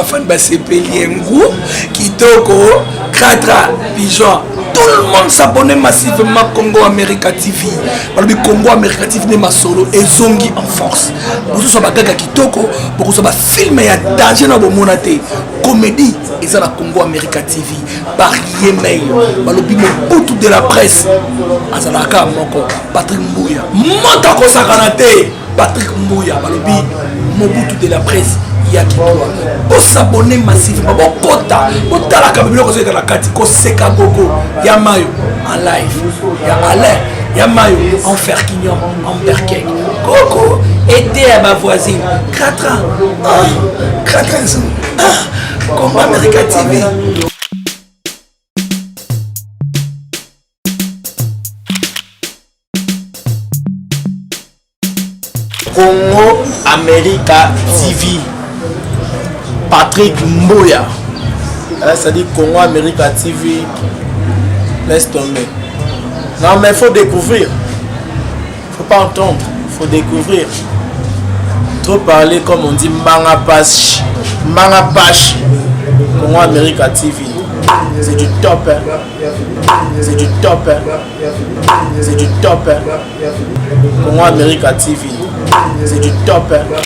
Fan Basepeliengu, Kitoko, Kratra, Pigeon. Tout le monde s'abonne massivement Congo America TV. Le Congo America TV n'est ma solo et Zongi en force. Pour ce soit Gaga Kitoko, pour que ce soit film et danger dans le monate. Comédie, et ça la Congo America TV. Par Yemail, le boutou de la presse. Azalaka Moko, Patrick Mbouya. Montako Sakanate, Patrick Mbouya, le boutou de la presse. Pour s'abonner massivement, pour kota, pour tala kamibilo kozo la kati, ko seka gogo, ya mayo en live, ya Alain, ya mayo en Ferquignon, en Berkek. Coco, aidez à ma voisine. 4 ans, 4 ans, comme America TV. Congo America TV. Patrick Mbouya. Ça dit Congo America TV. Laisse tomber. Non mais il faut découvrir. Faut pas entendre. Faut découvrir. Trop parler comme on dit Manga Pash. Manga Pash. Congo America TV. C'est du top. Hein. C'est du top. Hein. C'est du top. Hein. Congo America TV. C'est du top. Hein.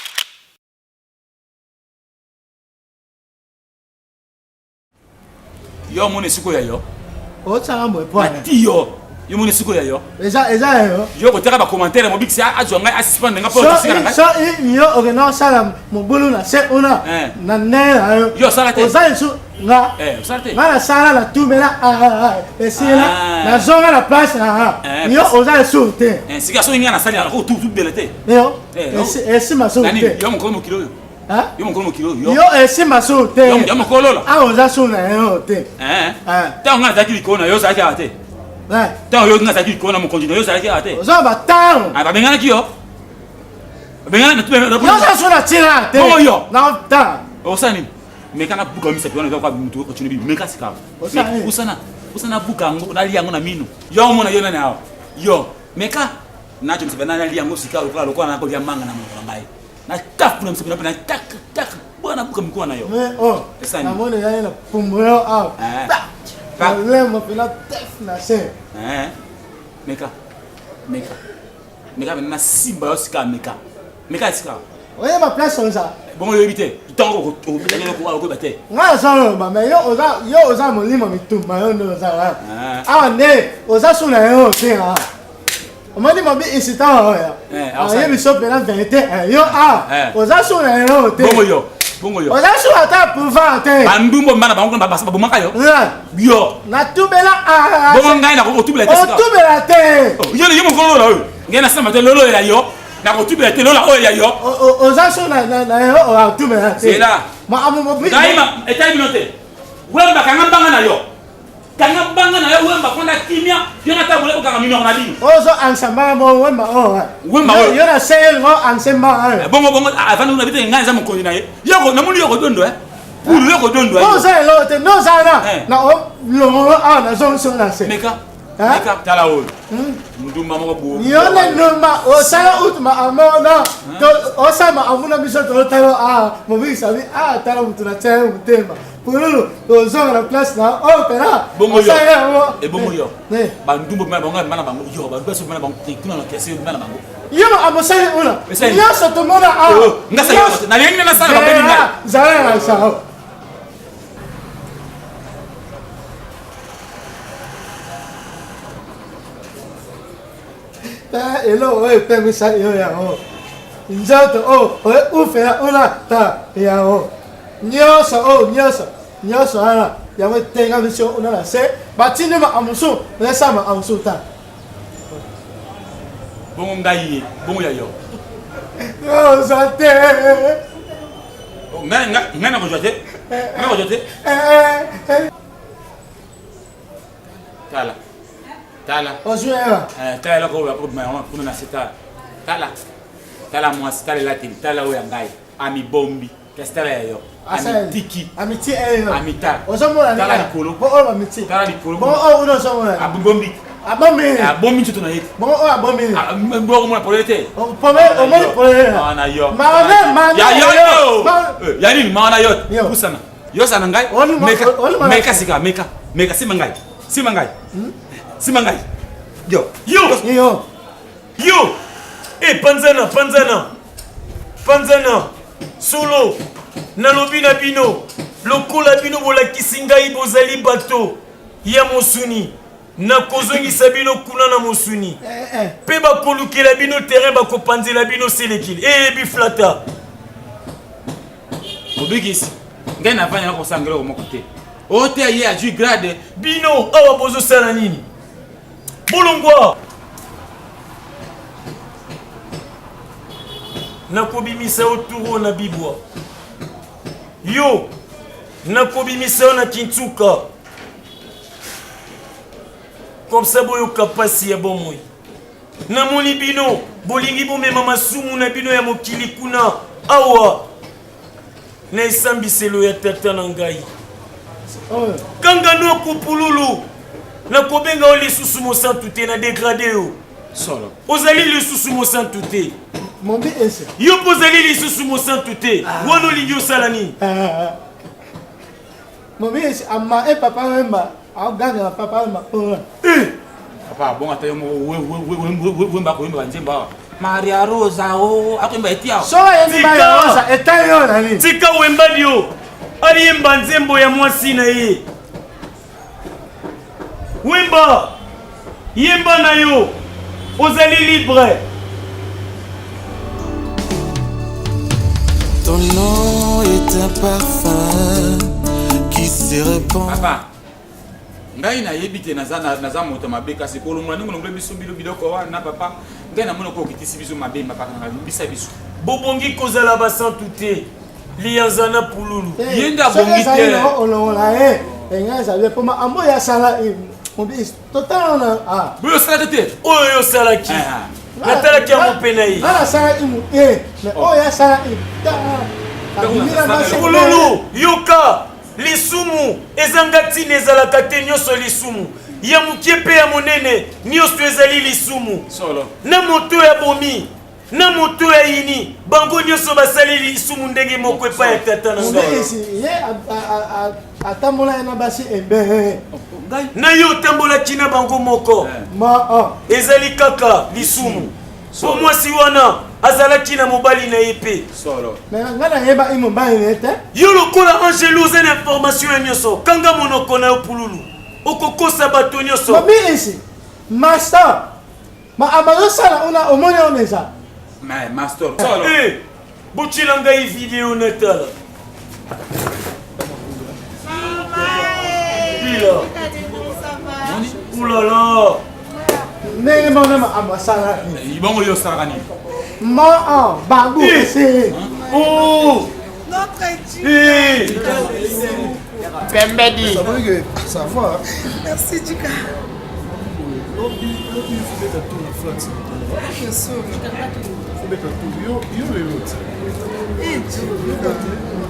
Yo mon esiko ya yo. O tsanga mo point. Mati yo. Yo mon esiko ya yo. Eza yo. Yo ko tera ba commentaire mo biksi a jo ngai assistant nga po tsika nga. So yo ogena sala mo bulu na se una. Na ne yo. Yo sala te. O sa su nga. Sala te. Nga na sala la tumela esila na zonga la place na. Yo o za su te. Sika so nga na sala ko tout belete. Yo. Esi ma su te. Nani yo mo ko mo kilo yo. Yo mo ko mo kilo yo. Yo esi ma su te. Yo mo ko lola. Ah o za su na yo te. Ta nga za kili ko na yo za ki ate. Ta yo nga za kili ko na mo continue yo za ki ate. O za ba tang. Ba bengana ki yo. Bengana na tu be. Yo za su na tira te. Mo yo. Na ta. O sa ni. Me kana buka mi se pe na kwa mtu continue bi me ka sika. Usana buka ngo na liango na minu. Yo mo na yo na na. Yo me ka na chumse na liango sika lokwa na ko lia manga na mo ngai. Na tap na msipina na tak bwana buka mikoa nayo na mone yani na pumweo au pa lemo pina tef na se meka na simba yosika meka sika oye ma place on ça bon yo éviter tango ko betanya ko bate nga ça ba mais yo oza molimo mitumba yo ndo za ah ne oza suna yo te ha on dit mabi incitant ya mi so pena vérité yo oza so na yo te bongo yo oza so ata pouvoir te bandumbo mana bango ba basa bomaka yo yo na tubela bongo ngai na ko tubela te o tubela te yo mo ko lola yo ngai na sama te lolo ya yo na ko tubela te lola o ya yo oza so na yo o tubela te c'est là ma amu mo bi ngai ma etai binote wemba kanga banga na yo kanga banga na yo wemba konda kimia yo na tabule ko kanga mino na bino ozo ansamba mo wemba yo na sel ngo ansamba bongo avant na bite ngai za mo koni na ye yo ko na muni yo ko dondo pour yo ko dondo no za lo te no za na o lo na zo so na se meka Meka tala o. Ndumba moko bo. Yone ndumba o sala utma amona. O sama amuna biso to talo mobi sabi tala mutuna tsaye mutema. Pululu to zonga na place na opera. Bongo yo. E bongo yo. Ba ndumba mana bango yo ba beso mana bango kuna na kesi mana bango. Yo amosale una. Yo soto mona ngasa yo na lengi na sala ba bebi ngai. Zara na sao. Ta elo oe pemisa yo ya nzoto oe ufera una ta ya nyoso ana ya we tenga visio una la se batini ma amusu na sama amusu ta bongo ngai bongo ya yo zate ngana ko jote Tala. Ozuera. Tala ko ba kuna na sita. Tala mo sitale latin. Tala o yangai. Ami bombi. Kestala yo. Ami tiki. Ami ti yo. Ami ta. Ozomora na. Tala dikolo. Bo o ami ti. Tala dikolo. Bo o uno somora. Abu bombi. Abombi. Abombi chuto na yeti. Bo o abombi. Bo mo na polete. O mo polete. Mana yo. Mana. Ya yo. Ya ni mana yo. Kusana. Yo sana ngai. Meka sika meka. Meka simangai. Simangai. Yo. Panzana. Solo. Nalobi na bino. Lokola bino bola kisingai bozali bato. Ya mosuni. Na kozongisa bino kuna na mosuni. Pe ba kolukela bino terrain ba kopanzela bino selekil. Biflata. Obigisi. Ngai na fanya ko sangelo mo kote. Ote ye a ju grade bino awa bozo sala nini bolongwa nakobimisa oturo na bibwa yo nakobimisa na Kintsuka comme ça boyoka pasi ya bomoi namoni bino bolingi bomema masumu na bino ya mokili kuna awa na esambiselo ya tata na ngai kanga no kupululu na kobenga o lisusu mosantu te na dégradé yo solo ozali lisusu mosantu te mombi ese yo pozali lisusu mosantu te wana olingi osala nini mombi ese ama papa wemba aganga papa wemba papa bonga tayo mo wemba nzemba Maria Rosa akwemba etia so yendi Maria Rosa etayo nani tika wemba dio aliyemba nzembo ya mwasi na ye wemba yemba na yo ozali libre. Ton nom est un parfum qui se répand. Papa ngai na yebite naza moto mabe kasi ko lomona ningo ngombe biso biloko wana papa ngai na mona ko kitisi biso mabe papa nga bisa biso bobongi kozala basantu te lianzana pululu yenda bongi te olongola ngai sabe poma ambo ya sala mobi total na boyo sala te oyo salaki natalaki ya mopena ye ala sala imu mais oyo sala pululu yoka lisumu ezanga ntina ezalaka te nyonso lisumu ya mokie mpe ya monene nyonso ezali lisumu na moto ya bomi na moto ya yini bango nyonso basali lisumu ndenge moko epai ya tata na ngai atambola na basi ebe na yo otambolaki na bango moko ezali kaka lisumu po mwasi wana azalaki na mobali na ye mpe ngai nayeba imobali na ye te yo lokola angelo oza na information ya nyonso kanga monoko na yo pululu okokosa bato nyonso mabi esi master amazosala una omoni ono eza master botila ngai video natala oulala ndenge monema amasala ibongo yo salaka nini bango ese Pembedi. Ça va. Merci, Dika.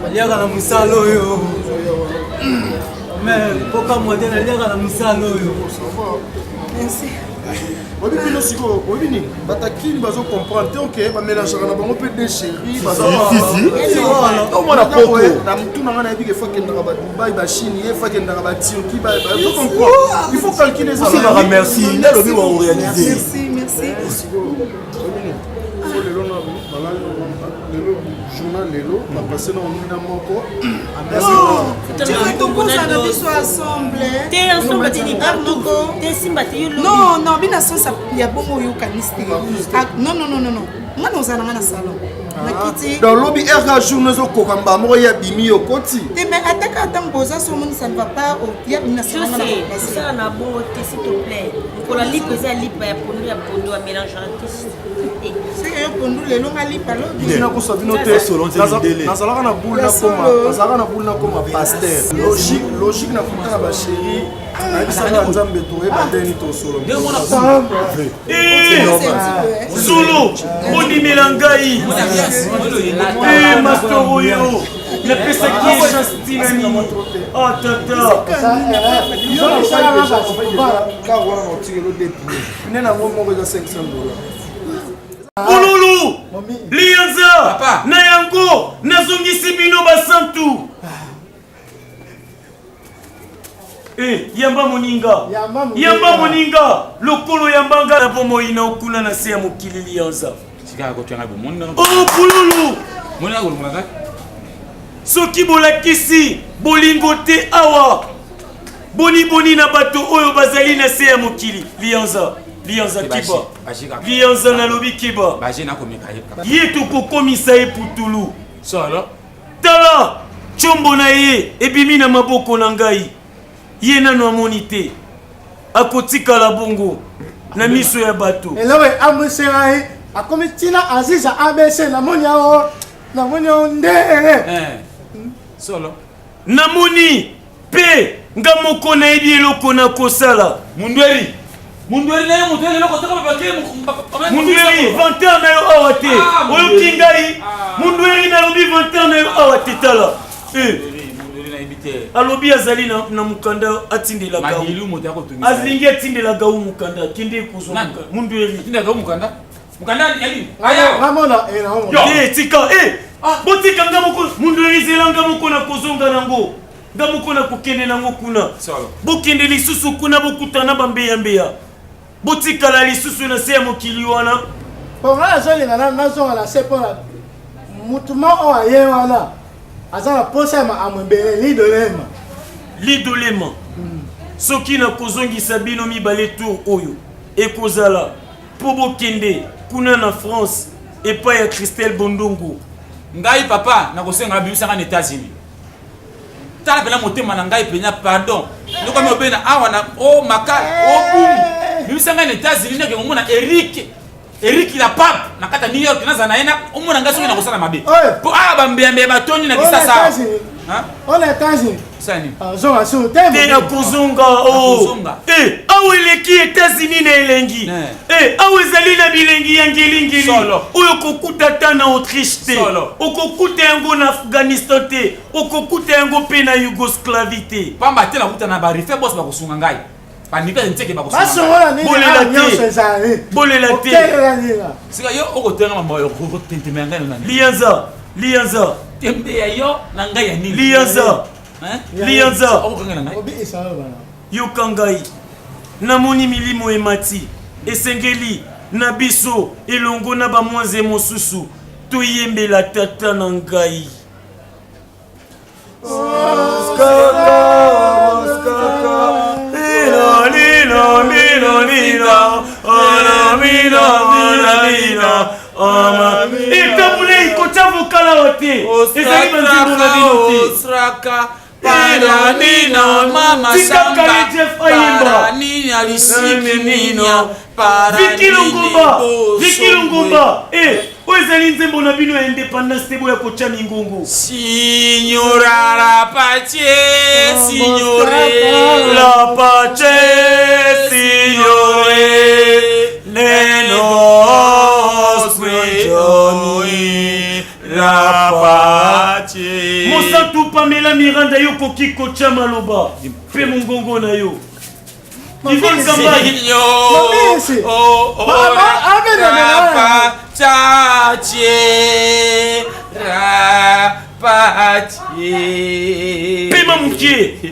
aliaka na mosala oyo me mpoka modele aliaka na mosala oyo Merci. Oui, mais nous, oui, nous, Batakine, bazo comprendre, ok, bah mélanger na bango peut déchirer, bazo. Si. Non, moi la poko. Na tout na ngana bi faut que na ba Dubaï, ba Chine, il faut que na ba Turquie, ba faut comprendre. Il faut calculer ça. Merci. Là le bi on réaliser. Merci. Faut le long le journal lelo, on va passer dans une moko. Tu veux tout pour ça na biso ensemble. T'es ensemble t'es libre moko. T'es simbati yo. Non, bina sens ya bongo yo kaniste. Non. Moi nous allons na salon. Dans le lobby RK journée au Kokamba, moi ya bimi au koti. Mais attaque à Tamboza, ça ne va pas au Yab Je sais, ça n'a bon s'il te plaît. Pour la lippe, c'est la lippe, pour nous à mélanger artiste. C'est que pour nous, les longs à lippe, alors. Il y a un peu de selon tes délais. Dans la boule na comme pasteur. Logique na putain ba chérie. Zulu, Boni Melangai, Mastoroyo, la pesa qui est Justinani. Oh tata. Pululu, Lianza, Nayango, Nazungisi Bino Basantu. Yamba moninga lokolo yambanga na bomo ina okuna na se ya mokili lianza oh pululu soki bolakisi bolingo te awa boni na bato oyo bazali na se ya mokili lianza kiba lianza na lobi kiba ye tokokomisa ye putulu tala chombo na ye ebimi na maboko na ngai ye nano amoni te akotikala bongo na miso ya bato elowe amuserai akomi tina aziza abc namoni o nde solo namoni pe nga moko nayebi eloko na kosala mundweri vanteur na yo awa te oyoki ngai mundweri nalobi vanteur na yo awa te tala alobi azali na mukanda atindelaka alingi atindelaka u mukanda kende kozwa mundweri tika botika nga moko mundweri zela nga moko na kozonga nango nga moko na kokende nango kuna bokende lisusu kuna bokutana bambeyambeya botikala lisusu na se ya mokili wana ponga azolinga nazonga na se mpona mutuma oyo aye wana aza na posa ya amwembele lidolema soki na kozongisa bino mibale tour oyo ekozala mpo bokende kuna na France epai ya Christelle Bondongo ngai papa nakosenga bimisanga na États-Unis tala pela motema na ngai penya pardon ndoko mi obena awa na o maka o boum bimisanga na États-Unis ndeke ngomona Eric la pape na kata New York naza na ena omona ngaso na kosala mabe po bambembe batoni na kisasa on est États-Unis sani zonga sur te na kuzunga awe leki États-Unis na elengi awe zali na bilengi ya ngelingeli oyo kokuta ta na Autriche te okokuta yango na Afghanistan te okokuta yango pe na Yougoslavie te pamba te na kuta na barife boss ba kosunga ngai panika nteke ba kosunga bolela te sika yo okotenga mama yo kotentemela ngai na lianza tembe ya yo na ngai ya nini lianza yokangai namoni milimo emati esengeli na biso elongo na bamwanze mosusu toyembela tata na ngai etabule ikotya vokala wa te ezali banzimbo na bino te Paranina mama samba paranina lisikinina paranina Viki Lungumba oyo ezali nzembo na bino ya indépendance te boya kotya mingungu Signora la pace signore la pace signore le nostre giorni la pace Mosantu Pamela Miranda yo koki kotya maloba pe mongongo na yo Yvonne Zambani. Pema Moukier.